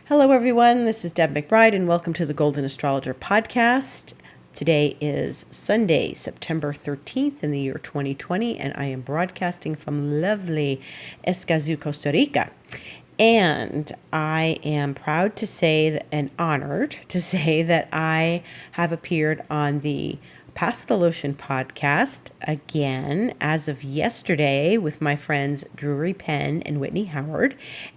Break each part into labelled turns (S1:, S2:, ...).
S1: Hello, everyone. This is Deb McBride, and welcome to the Golden Astrologer Podcast. Today is Sunday, September 13th in the year 2020, and I am broadcasting from lovely Escazú, Costa Rica. And I am proud to say and honored to say that I have appeared on the Pass the Lotion podcast again as of yesterday with my friends Drury Penn and Whitney Howard.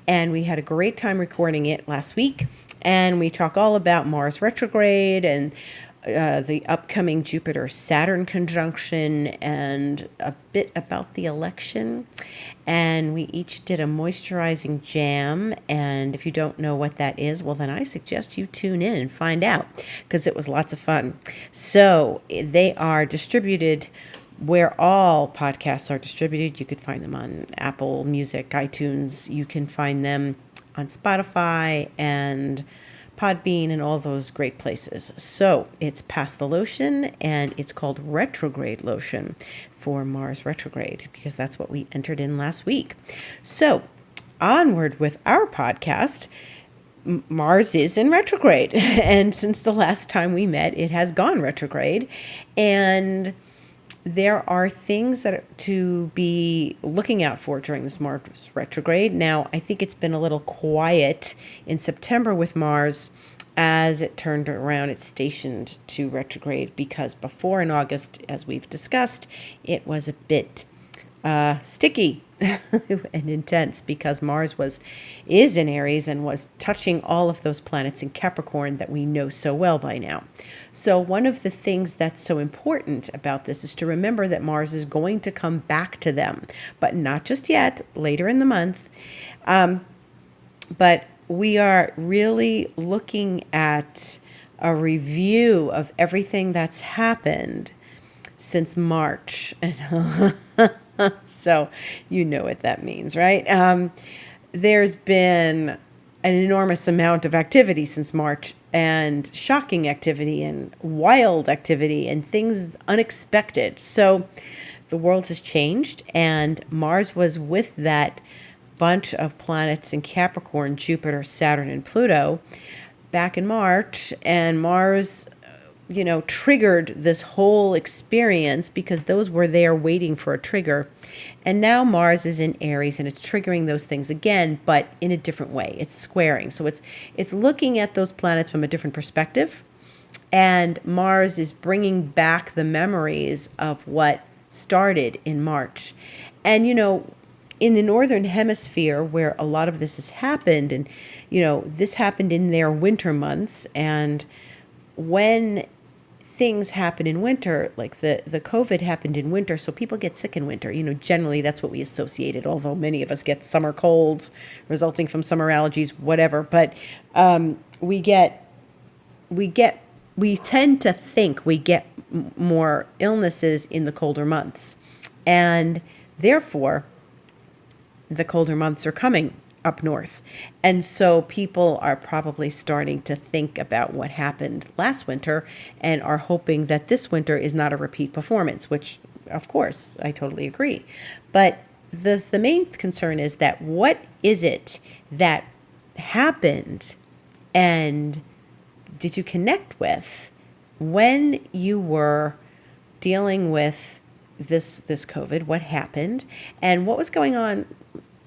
S1: And we had a great time recording it last week. And we talk all about Mars retrograde and the upcoming Jupiter-Saturn conjunction and a bit about the election. And we each did a moisturizing jam. And if you don't know what that is, well, then I suggest you tune in and find out because it was lots of fun. So they are distributed where all podcasts are distributed. You could find them on Apple Music, iTunes. You can find them on Spotify and Podbean and all those great places. So it's Pass the Lotion, and it's called Retrograde Lotion for Mars retrograde because that's what we entered in last week. So onward with our podcast. Mars is in retrograde, and since the last time we met, it has gone retrograde, and there are things that are to be looking out for during this Mars retrograde. Now, I think it's been a little quiet in September with Mars as it turned around. It's stationed to retrograde because before in August, as we've discussed, it was a bit sticky and intense because Mars is in Aries and was touching all of those planets in Capricorn that we know so well by now. So one of the things that's so important about this is to remember that Mars is going to come back to them, but not just yet, later in the month. But we are really looking at a review of everything that's happened since March. So you know what that means, right? There's been an enormous amount of activity since March, and shocking activity and wild activity and things unexpected. So the world has changed, and Mars was with that bunch of planets in Capricorn, Jupiter, Saturn, and Pluto back in March, and Mars triggered this whole experience because those were there waiting for a trigger. And now Mars is in Aries and it's triggering those things again, but in a different way. It's squaring. So it's looking at those planets from a different perspective. And Mars is bringing back the memories of what started in March. And, in the Northern Hemisphere where a lot of this has happened, and, this happened in their winter months. And when things happen in winter, like the COVID happened in winter, so people get sick in winter. Generally that's what we associated, although many of us get summer colds resulting from summer allergies, whatever. But we tend to think we get more illnesses in the colder months. And therefore, the colder months are coming up north. And so people are probably starting to think about what happened last winter and are hoping that this winter is not a repeat performance, which, of course, I totally agree. But the main concern is that what is it that happened and did you connect with when you were dealing with this COVID? What happened and what was going on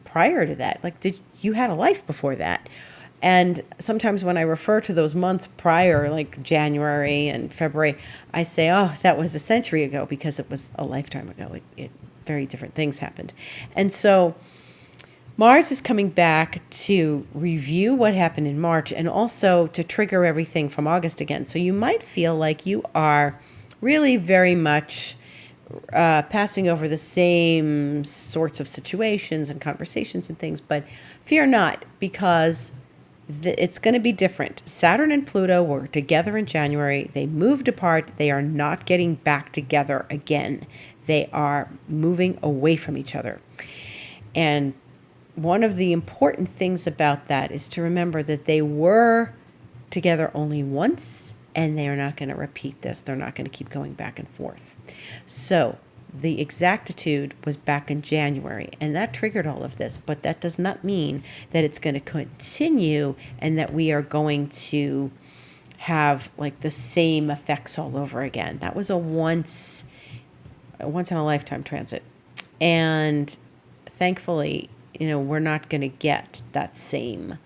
S1: prior to that? Like, did you had a life before that? And sometimes when I refer to those months prior, like January and February, I say, oh, that was a century ago because it was a lifetime ago. It very different things happened. And so Mars is coming back to review what happened in March and also to trigger everything from August again. So you might feel like you are really very much passing over the same sorts of situations and conversations and things, but fear not, because it's going to be different. Saturn and Pluto were together in January. They moved apart. They are not getting back together again. They are moving away from each other. And one of the important things about that is to remember that they were together only once, and they are not going to repeat this. They're not going to keep going back and forth. So the exactitude was back in January, and that triggered all of this. But that does not mean that it's going to continue and that we are going to have like the same effects all over again. That was a once in a lifetime transit. And thankfully, we're not going to get that same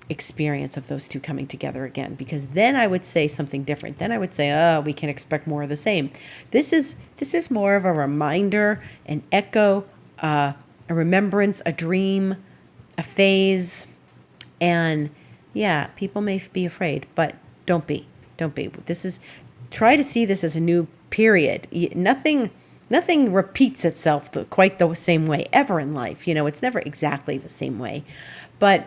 S1: experience of those two coming together again, because then I would say something different. Then I would say, oh, we can expect more of the same. This is more of a reminder, an echo, a remembrance, a dream, a phase. And yeah, people may be afraid, but don't be. Try to see this as a new period. Nothing repeats itself quite the same way ever in life. It's never exactly the same way. But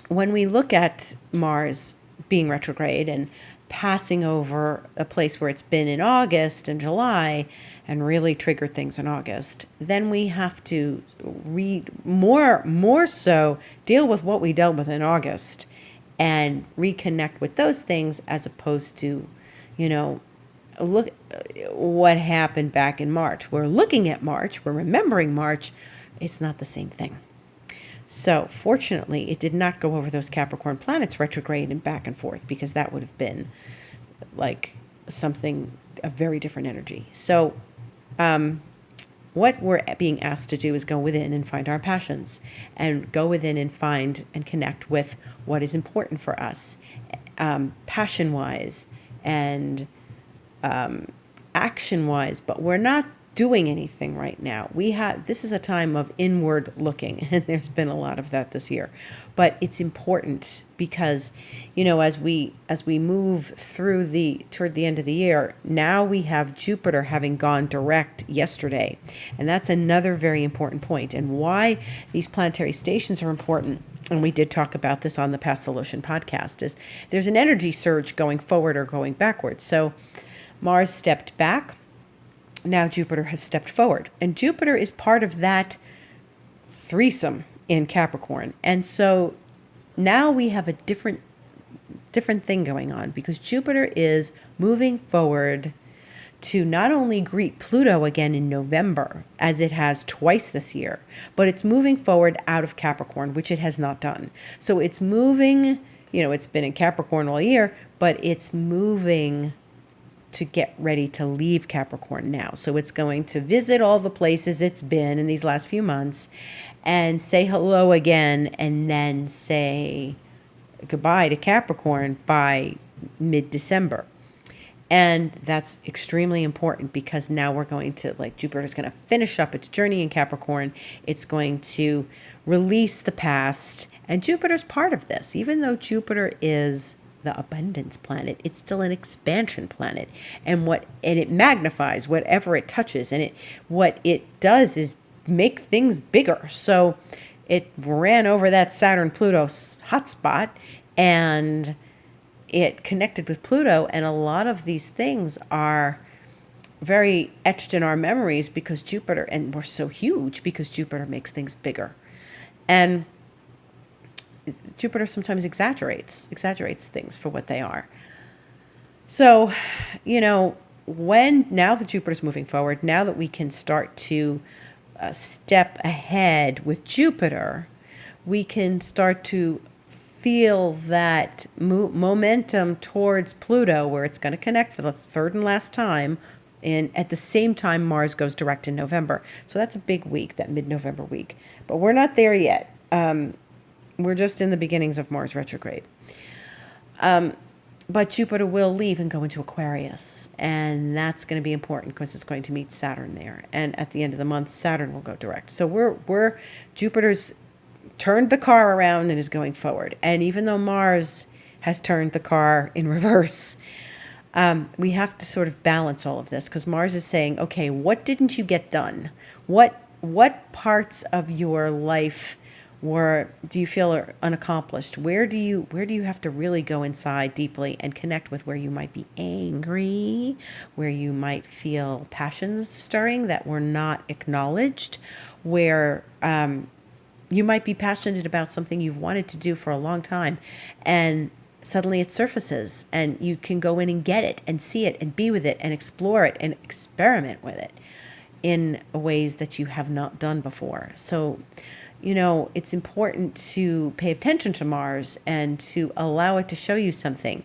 S1: when we look at Mars being retrograde and passing over a place where it's been in August and July and really triggered things in August, then we have to more so deal with what we dealt with in August and reconnect with those things, as opposed to, look what happened back in March. We're looking at March, we're remembering March. It's not the same thing. So fortunately, it did not go over those Capricorn planets retrograde and back and forth, because that would have been like a very different energy. So what we're being asked to do is go within and find our passions, and go within and find and connect with what is important for us, passion-wise and action-wise. But we're not doing anything right now. This is a time of inward looking, and there's been a lot of that this year. But it's important because, as we move toward the end of the year, now we have Jupiter having gone direct yesterday. And that's another very important point, and why these planetary stations are important. And we did talk about this on the Past the Lotion podcast, is there's an energy surge going forward or going backwards. So Mars stepped back. Now Jupiter has stepped forward, and Jupiter is part of that threesome in Capricorn. And so now we have a different thing going on, because Jupiter is moving forward to not only greet Pluto again in November, as it has twice this year, but it's moving forward out of Capricorn, which it has not done. So it's moving, it's been in Capricorn all year, but it's moving to get ready to leave Capricorn now. So it's going to visit all the places it's been in these last few months and say hello again, and then say goodbye to Capricorn by mid-December. And that's extremely important, because now we're going to, Jupiter's going to finish up its journey in Capricorn. It's going to release the past, and Jupiter's part of this. Even though Jupiter is the abundance planet, it's still an expansion planet, and it magnifies whatever it touches, and what it does is make things bigger. So it ran over that Saturn-Pluto hotspot, and it connected with Pluto, and a lot of these things are very etched in our memories because Jupiter, and we're so huge because Jupiter makes things bigger. And Jupiter sometimes exaggerates things for what they are. So, now that Jupiter's moving forward, now that we can start to step ahead with Jupiter, we can start to feel that momentum towards Pluto, where it's going to connect for the third and last time. And at the same time, Mars goes direct in November. So that's a big week, that mid-November week. But we're not there yet. We're just in the beginnings of Mars retrograde. But Jupiter will leave and go into Aquarius. And that's going to be important because it's going to meet Saturn there. And at the end of the month, Saturn will go direct. So Jupiter's turned the car around and is going forward. And even though Mars has turned the car in reverse, we have to sort of balance all of this, because Mars is saying, okay, what didn't you get done? What parts of your life do you feel are unaccomplished? Where do you have to really go inside deeply and connect with where you might be angry, where you might feel passions stirring that were not acknowledged, where you might be passionate about something you've wanted to do for a long time, and suddenly it surfaces, and you can go in and get it and see it and be with it and explore it and experiment with it. in ways that you have not done before. So, it's important to pay attention to Mars and to allow it to show you something.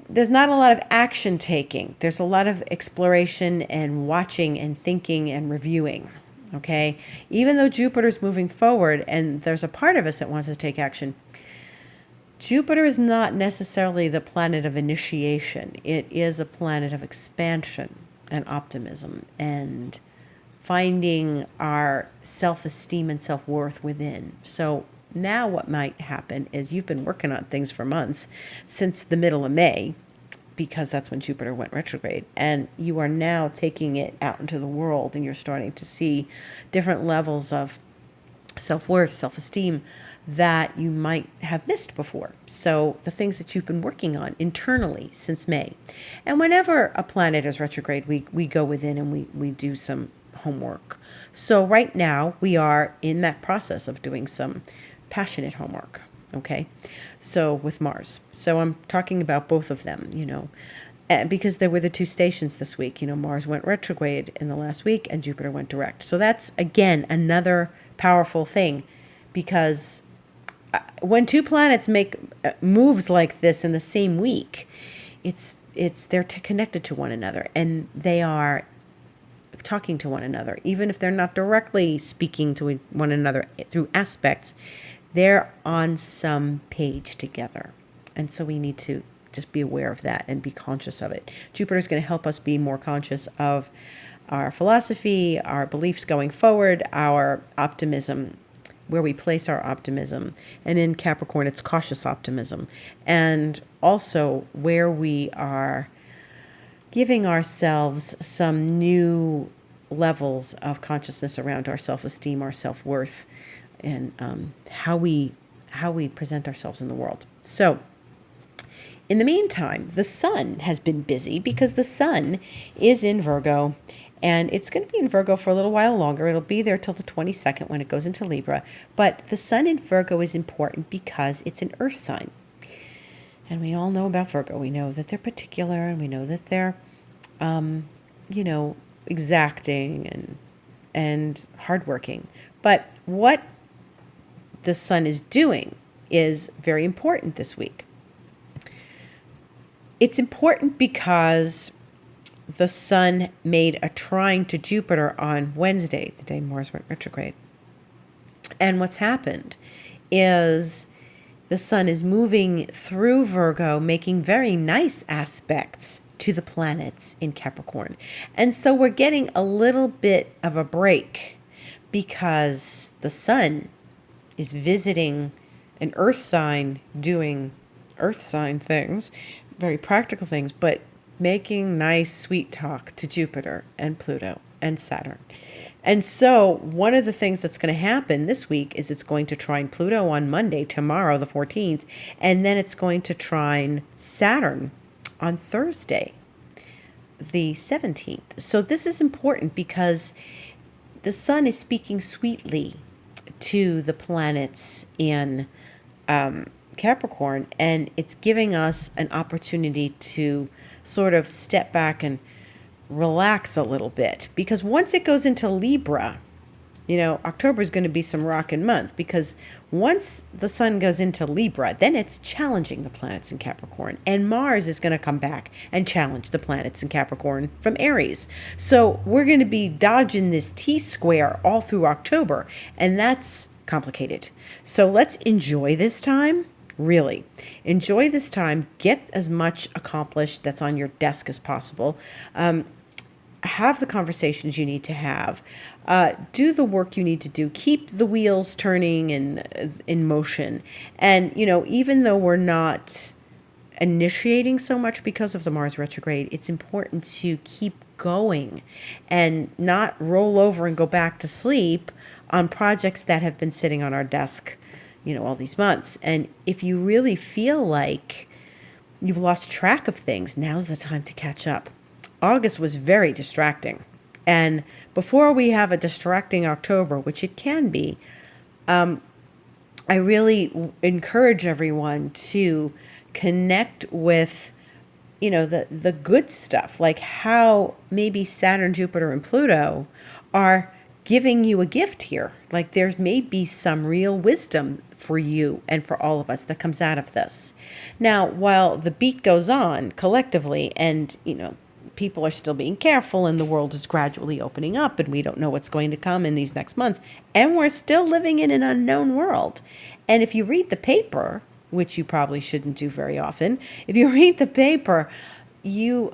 S1: There's not a lot of action taking. There's a lot of exploration and watching and thinking and reviewing. Okay? Even though Jupiter's moving forward and there's a part of us that wants to take action, Jupiter is not necessarily the planet of initiation. It is a planet of expansion and optimism and finding our self-esteem and self-worth within. So now what might happen is you've been working on things for months, since the middle of May, because that's when Jupiter went retrograde, and you are now taking it out into the world, and you're starting to see different levels of self-worth, self-esteem that you might have missed before. So the things that you've been working on internally since May. And whenever a planet is retrograde, we go within and we do some homework. So right now we are in that process of doing some passionate homework. Okay. So with Mars. So I'm talking about both of them, because there were the two stations this week. Mars went retrograde in the last week and Jupiter went direct. So that's, again, another powerful thing, because when two planets make moves like this in the same week, they're connected to one another, and they are talking to one another. Even if they're not directly speaking to one another through aspects, they're on some page together. And so we need to just be aware of that and be conscious of it. Jupiter is going to help us be more conscious of our philosophy, our beliefs going forward, our optimism, where we place our optimism. And in Capricorn, it's cautious optimism. And also where we are giving ourselves some new levels of consciousness around our self-esteem, our self-worth, and how we present ourselves in the world. So in the meantime, the sun has been busy because the sun is in Virgo, and it's going to be in Virgo for a little while longer. It'll be there till the 22nd when it goes into Libra. But the sun in Virgo is important because it's an earth sign. And we all know about Virgo. We know that they're particular, and we know that they're, exacting and hardworking. But what the sun is doing is very important this week. It's important because the sun made a trine to Jupiter on Wednesday, the day Mars went retrograde. And what's happened is the sun is moving through Virgo, making very nice aspects to the planets in Capricorn. And so we're getting a little bit of a break because the sun is visiting an earth sign, doing earth sign things, very practical things, but making nice sweet talk to Jupiter and Pluto and Saturn. And so one of the things that's going to happen this week is it's going to trine Pluto on Monday, tomorrow, the 14th, and then it's going to trine Saturn on Thursday, the 17th. So this is important because the sun is speaking sweetly to the planets in Capricorn, and it's giving us an opportunity to sort of step back and relax a little bit, because once it goes into Libra, October is going to be some rockin' month, because once the sun goes into Libra, then it's challenging the planets in Capricorn, and Mars is going to come back and challenge the planets in Capricorn from Aries. So we're going to be dodging this T-square all through October, and that's complicated. So let's enjoy this time. Really enjoy this time. Get as much accomplished that's on your desk as possible. Have the conversations you need to have. Do the work you need to do. Keep the wheels turning and in motion. And, even though we're not initiating so much because of the Mars retrograde, it's important to keep going and not roll over and go back to sleep on projects that have been sitting on our desk all these months. And if you really feel like you've lost track of things, now's the time to catch up. August was very distracting. And before we have a distracting October, which it can be, I really encourage everyone to connect with the good stuff, like how maybe Saturn, Jupiter, and Pluto are giving you a gift here. Like there may be some real wisdom for you and for all of us that comes out of this. Now, while the beat goes on collectively and, people are still being careful and the world is gradually opening up and we don't know what's going to come in these next months, and we're still living in an unknown world. And if you read the paper, which you probably shouldn't do very often, if you read the paper, you're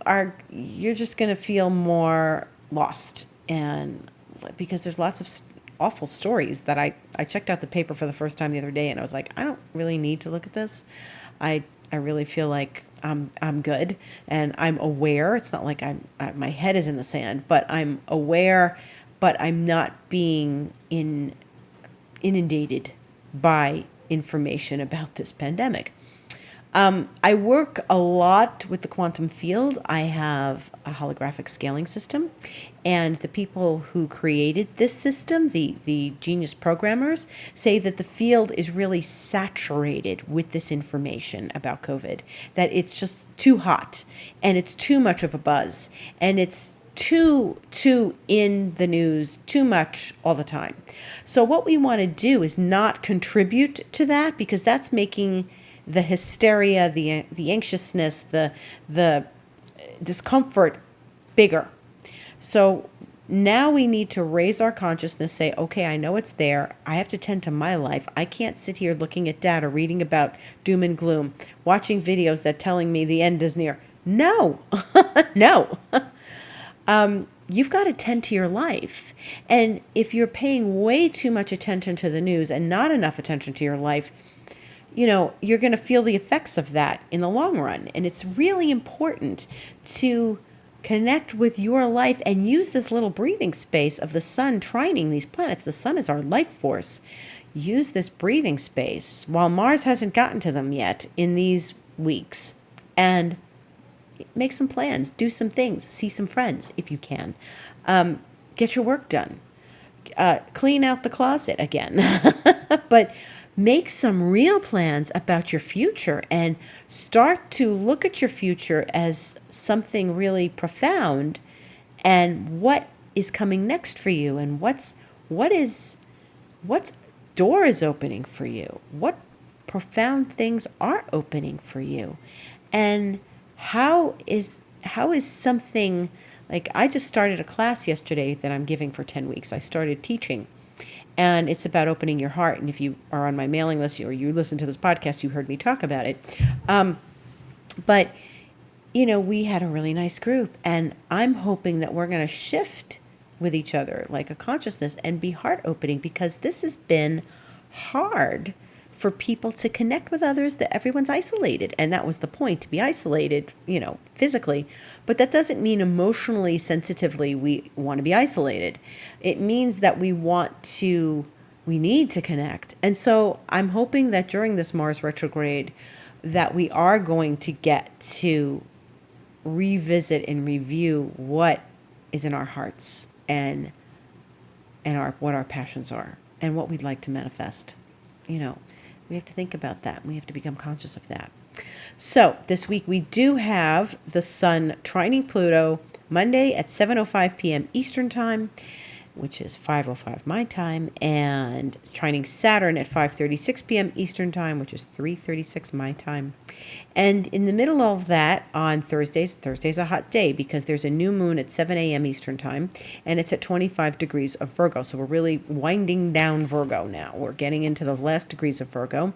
S1: just going to feel more lost. And because there's lots of awful stories that I checked out the paper for the first time the other day and I was like, I don't really need to look at this. I really feel like I'm good and I'm aware. It's not like my head is in the sand, but I'm aware, but I'm not being inundated by information about this pandemic. I work a lot with the quantum field. I have a holographic scaling system, and the people who created this system, the genius programmers, say that the field is really saturated with this information about COVID, that it's just too hot and it's too much of a buzz and it's too in the news, too much all the time. So what we want to do is not contribute to that, because that's making the hysteria, the anxiousness, the discomfort bigger. So now we need to raise our consciousness, say, okay, I know it's there. I have to tend to my life. I can't sit here looking at data, reading about doom and gloom, watching videos that telling me the end is near. No, no. You've got to tend to your life. And if you're paying way too much attention to the news and not enough attention to your life, you're going to feel the effects of that in the long run. And it's really important to connect with your life and use this little breathing space of the sun trining these planets. The sun is our life force. Use this breathing space while Mars hasn't gotten to them yet in these weeks. And make some plans, do some things, see some friends if you can. Get your work done. Clean out the closet again. But make some real plans about your future and start to look at your future as something really profound, and what is coming next for you, and what's door is opening for you, what profound things are opening for you, and how is something like, I just started a class yesterday that I'm giving for 10 weeks. I started teaching. And it's about opening your heart. And if you are on my mailing list or you listen to this podcast, you heard me talk about it. But, we had a really nice group. And I'm hoping that we're going to shift with each other like a consciousness and be heart opening, because this has been hard for people to connect with others, that everyone's isolated. And that was the point, to be isolated, physically. But that doesn't mean emotionally, sensitively, we want to be isolated. It means that we need to connect. And so I'm hoping that during this Mars retrograde that we are going to get to revisit and review what is in our hearts and what our passions are and what we'd like to manifest. We have to think about that. We have to become conscious of that. So this week we do have the sun trining Pluto Monday at 7:05 p.m. Eastern Time, which is 5:05 my time, and it's trining Saturn at 5:36 p.m. Eastern Time, which is 3:36 my time. And in the middle of that, on Thursday's a hot day because there's a new moon at 7 a.m. Eastern Time, and it's at 25 degrees of Virgo. So we're really winding down Virgo now. We're getting into those last degrees of Virgo,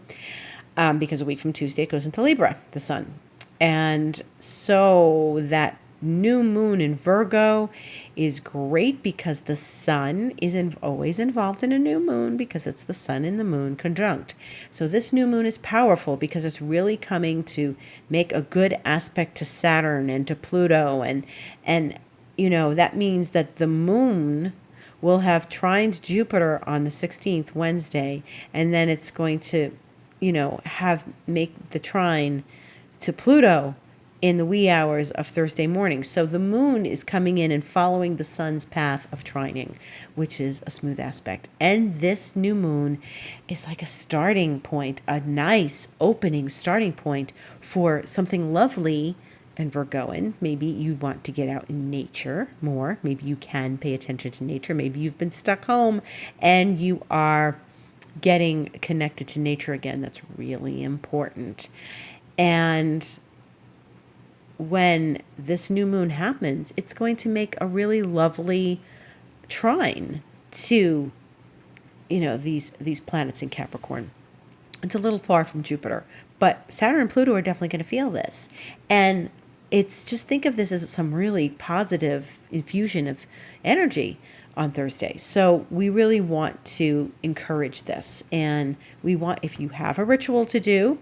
S1: because a week from Tuesday it goes into Libra, the sun. And so that new moon in Virgo is great because the sun is always involved in a new moon, because it's the sun and the moon conjunct. So this new moon is powerful because it's really coming to make a good aspect to Saturn and to Pluto, and that means that the moon will have trined Jupiter on the 16th, Wednesday, and then it's going to make the trine to Pluto in the wee hours of Thursday morning. So the moon is coming in and following the sun's path of trining, which is a smooth aspect. And this new moon is like a starting point, a nice opening starting point for something lovely and Virgoan. Maybe you want to get out in nature more. Maybe you can pay attention to nature. Maybe you've been stuck home and you are getting connected to nature again. That's really important. And when this new moon happens, it's going to make a really lovely trine to, these planets in Capricorn. It's a little far from Jupiter, but Saturn and Pluto are definitely going to feel this. And it's just, think of this as some really positive infusion of energy on Thursday. So we really want to encourage this. And we want, if you have a ritual to do,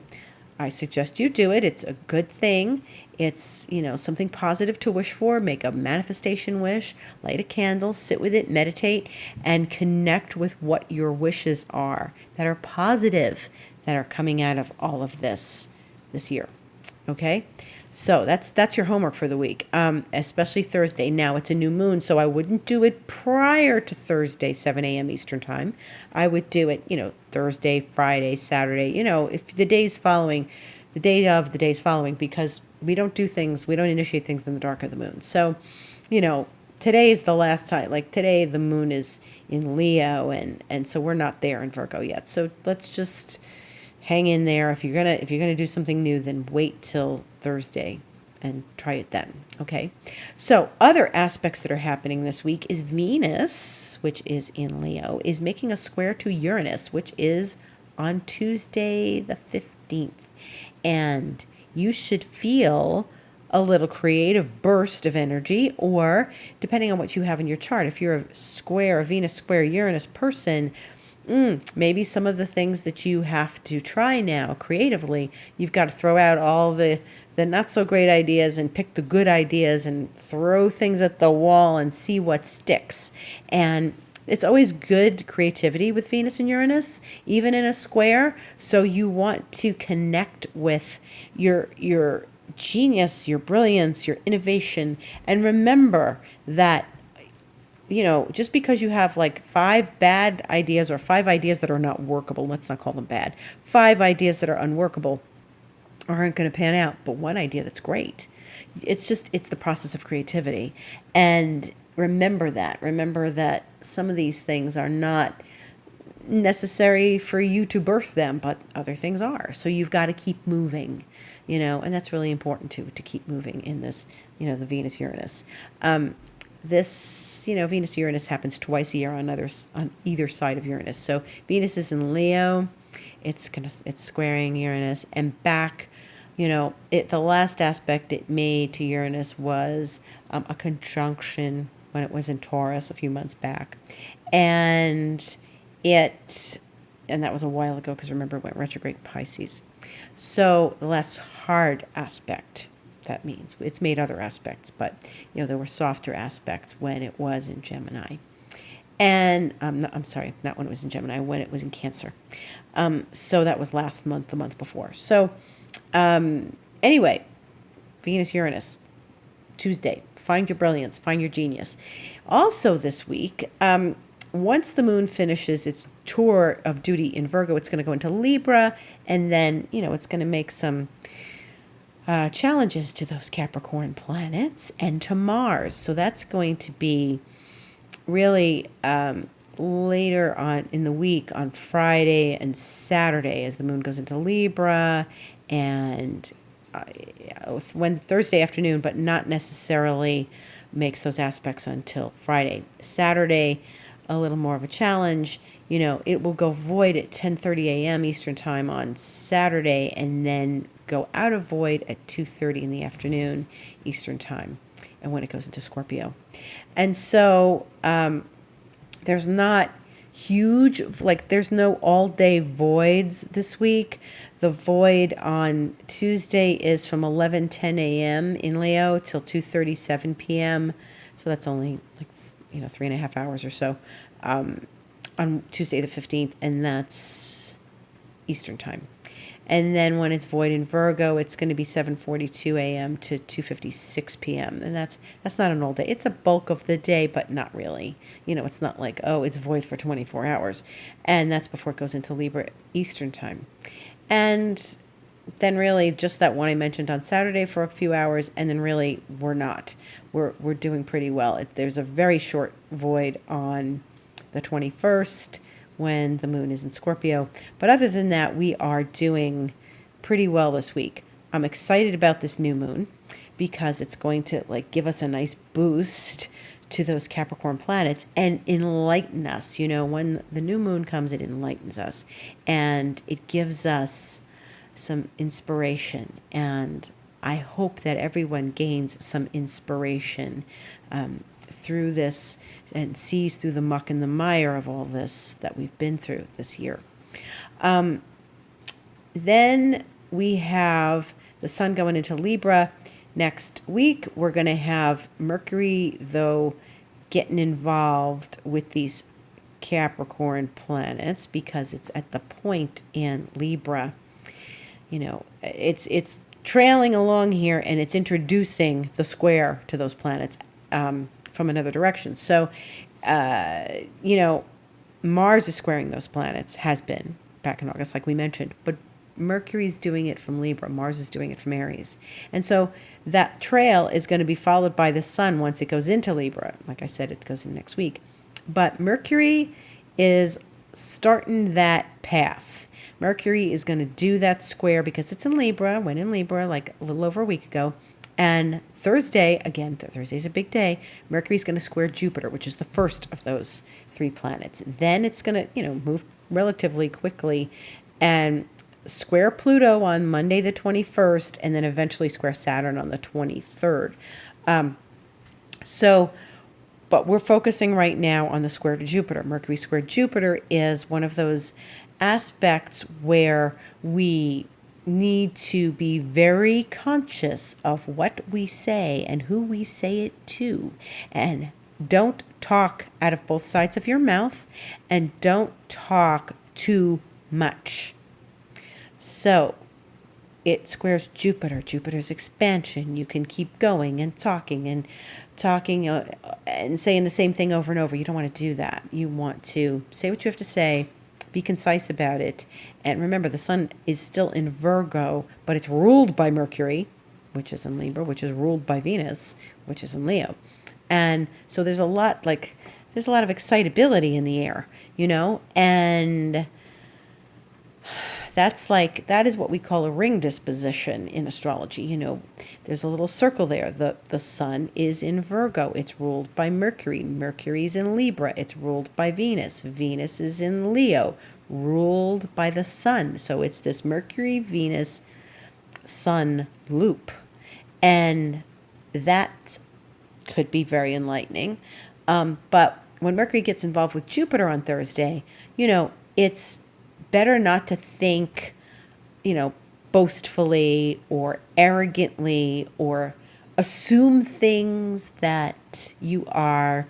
S1: I suggest you do it. It's a good thing. It's, something positive to wish for. Make a manifestation wish, light a candle, sit with it, meditate, and connect with what your wishes are that are positive, that are coming out of all of this year. Okay? So that's your homework for the week, especially Thursday. Now it's a new moon, so I wouldn't do it prior to Thursday, 7 a.m. Eastern time. I would do it, Thursday, Friday, Saturday, if the day of the days following, because we don't initiate things in the dark of the moon. So, today is the last time. Like today, the moon is in Leo, and so we're not there in Virgo yet. So let's just hang in there. If you're gonna do something new, then wait till Thursday and try it then. Okay. So other aspects that are happening this week is Venus, which is in Leo, is making a square to Uranus, which is on Tuesday the 15th. And you should feel a little creative burst of energy, or depending on what you have in your chart, if you're a Venus square Uranus person, maybe some of the things that you have to try now creatively, you've got to throw out all the not so great ideas and pick the good ideas and throw things at the wall and see what sticks. And it's always good creativity with Venus and Uranus, even in a square. So you want to connect with your genius, your brilliance, your innovation, and remember that just because you have like 5 bad ideas or 5 ideas that are not workable, let's not call them bad, 5 ideas that are unworkable aren't going to pan out, but one idea that's great. It's the process of creativity. And remember that some of these things are not necessary for you to birth them, but other things are. So you've got to keep moving, and that's really important to keep moving in this, the Venus Uranus. This, Venus Uranus happens twice a year on either side of Uranus. So Venus is in Leo, it's squaring Uranus, and back, the last aspect it made to Uranus was a conjunction when it was in Taurus a few months back, and that was a while ago, because remember it went retrograde in Pisces. So the last hard aspect, that means it's made other aspects, but there were softer aspects when it was in Gemini, and I'm sorry, not when it was in Gemini, when it was in Cancer. So that was last month, the month before. So anyway, Venus Uranus, Tuesday. Find your brilliance, find your genius. Also this week, once the moon finishes its tour of duty in Virgo, it's going to go into Libra, and then it's going to make some challenges to those Capricorn planets and to Mars. So that's going to be really later on in the week, on Friday and Saturday, as the moon goes into Libra, and Thursday afternoon, but not necessarily makes those aspects until Friday. Saturday, a little more of a challenge. It will go void at 10:30 a.m. Eastern time on Saturday, and then go out of void at 2:30 in the afternoon Eastern time, and when it goes into Scorpio. And so there's not huge, there's no all-day voids this week. The void on Tuesday is from 11:10 a.m. in Leo till 2:37 p.m. So that's only 3.5 hours or so on Tuesday the 15th, and that's Eastern time. And then when it's void in Virgo, it's going to be 7:42 a.m. to 2:56 p.m. And that's not an all day. It's a bulk of the day, but not really. It's not like, it's void for 24 hours. And that's before it goes into Libra Eastern time. And then really just that one I mentioned on Saturday for a few hours, and then really we're not. We're doing pretty well. There's a very short void on the 21st when the moon is in Scorpio. But other than that, we are doing pretty well this week. I'm excited about this new moon because it's going to like give us a nice boost to those Capricorn planets and enlighten us. You know, when the new moon comes, it enlightens us and it gives us some inspiration. And I hope that everyone gains some inspiration through this and sees through the muck and the mire of all this that we've been through this year. Then we have the sun going into Libra. Next week, we're going to have Mercury, though, getting involved with these Capricorn planets because it's at the point in Libra. You know, it's trailing along here and it's introducing the square to those planets from another direction. So, you know, Mars is squaring those planets, has been back in August, like we mentioned, but Mercury's doing it from Libra. Mars is doing it from Aries. And so that trail is going to be followed by the sun once it goes into Libra. Like I said, it goes in next week. But Mercury is starting that path. Mercury is going to do that square because it's in Libra, went in Libra like a little over a week ago. And Thursday, again, Thursday's a big day, Mercury's going to square Jupiter, which is the first of those three planets. Then it's going to, you know, move relatively quickly and square Pluto on Monday the 21st, and then eventually square Saturn on the 23rd. But we're focusing right now on the square to Jupiter. Mercury square Jupiter is one of those aspects where we need to be very conscious of what we say and who we say it to. And don't talk out of both sides of your mouth, and don't talk too much. So it squares Jupiter, Jupiter's expansion. You can keep going and talking and saying the same thing over and over. You don't want to do that. You want to say what you have to say, be concise about it. And remember, the sun is still in Virgo, but it's ruled by Mercury, which is in Libra, which is ruled by Venus, which is in Leo. And so there's a lot of excitability in the air, you know, and that is what we call a ring disposition in astrology. You know, there's a little circle there. The sun is in Virgo. It's ruled by Mercury. Mercury's in Libra. It's ruled by Venus. Venus is in Leo, ruled by the sun. So it's this Mercury, Venus, sun loop. And that could be very enlightening. But when Mercury gets involved with Jupiter on Thursday, you know, it's better not to think, you know, boastfully or arrogantly or assume things that you are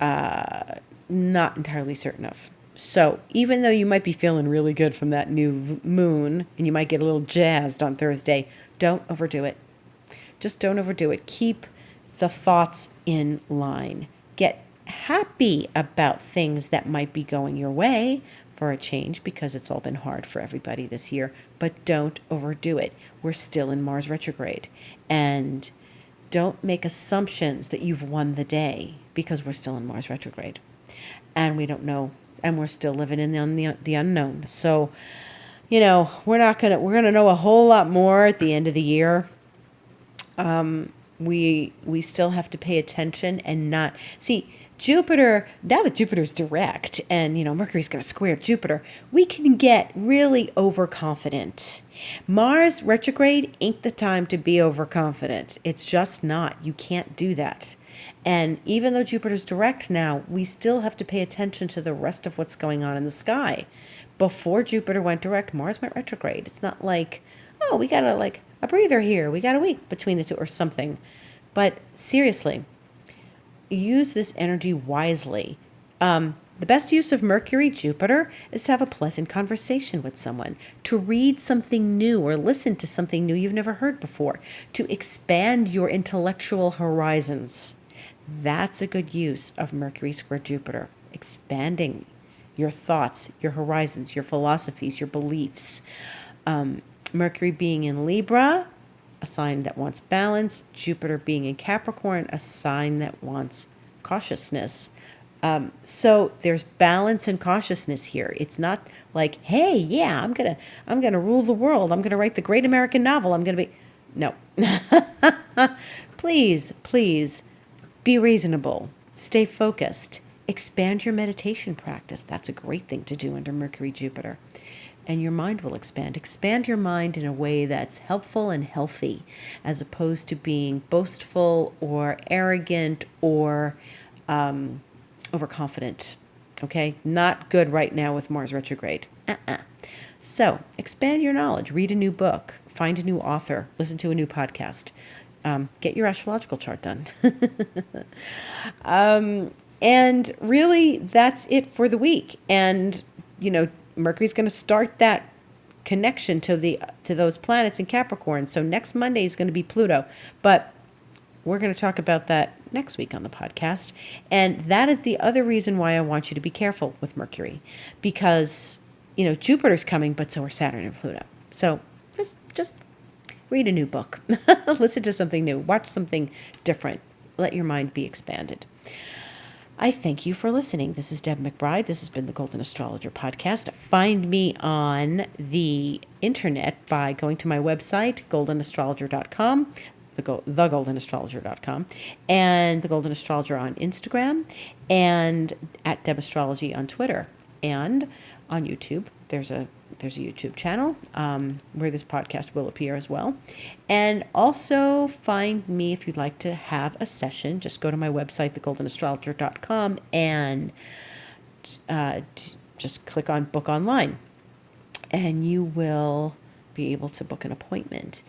S1: not entirely certain of. So even though you might be feeling really good from that new moon and you might get a little jazzed on Thursday, don't overdo it. Just don't overdo it. Keep the thoughts in line. Get happy about things that might be going your way for a change, because it's all been hard for everybody this year, but don't overdo it. We're still in Mars retrograde, and don't make assumptions that you've won the day, because we're still in Mars retrograde and we don't know, and we're still living in the unknown. So, you know, we're going to know a whole lot more at the end of the year. We still have to pay attention and not see Jupiter. Now that Jupiter's direct and, you know, Mercury's going to square Jupiter, we can get really overconfident. Mars retrograde ain't the time to be overconfident. It's just not. You can't do that. And even though Jupiter's direct now, we still have to pay attention to the rest of what's going on in the sky. Before Jupiter went direct, Mars went retrograde. It's not like, oh, we got a breather here. We got a week between the two or something. But seriously, use this energy wisely. The best use of Mercury, Jupiter, is to have a pleasant conversation with someone, to read something new or listen to something new you've never heard before, to expand your intellectual horizons. That's a good use of Mercury square Jupiter, expanding your thoughts, your horizons, your philosophies, your beliefs. Mercury being in Libra, a sign that wants balance. Jupiter being in Capricorn, a sign that wants cautiousness. So there's balance and cautiousness here. It's not like, hey, yeah, I'm gonna rule the world. I'm gonna write the great American novel. I'm gonna be, no. Please, please be reasonable. Stay focused. Expand your meditation practice. That's a great thing to do under Mercury, Jupiter. And your mind will expand. Expand your mind in a way that's helpful and healthy, as opposed to being boastful or arrogant or overconfident. Okay? Not good right now with Mars retrograde. So, expand your knowledge. Read a new book. Find a new author. Listen to a new podcast. Get your astrological chart done. And really, that's it for the week. And, Mercury's going to start that connection to those planets in Capricorn. So next Monday is going to be Pluto. But we're going to talk about that next week on the podcast. And that is the other reason why I want you to be careful with Mercury. Because, Jupiter's coming, but so are Saturn and Pluto. So just read a new book. Listen to something new. Watch something different. Let your mind be expanded. I thank you for listening. This is Deb McBride. This has been the Golden Astrologer Podcast. Find me on the internet by going to my website, goldenastrologer.com, thegoldenastrologer.com, and the Golden Astrologer on Instagram, and at Deb Astrology on Twitter, and on YouTube. There's a YouTube channel where this podcast will appear as well. And also find me if you'd like to have a session. Just go to my website, thegoldenastrologer.com, and just click on Book Online. And you will be able to book an appointment.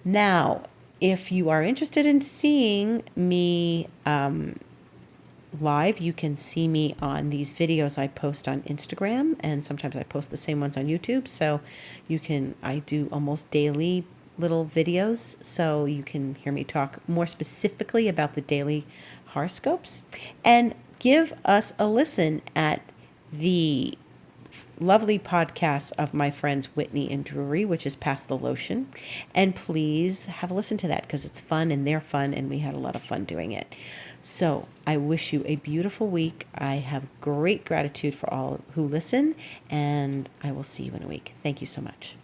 S1: Now, if you are interested in seeing me live, you can see me on these videos I post on Instagram, and sometimes I post the same ones on YouTube. So I do almost daily little videos, so you can hear me talk more specifically about the daily horoscopes. And give us a listen at the lovely podcasts of my friends Whitney and Drury, which is Pass the Lotion. And please have a listen to that, because it's fun and they're fun, and we had a lot of fun doing it. So I wish you a beautiful week. I have great gratitude for all who listen, and I will see you in a week. Thank you so much.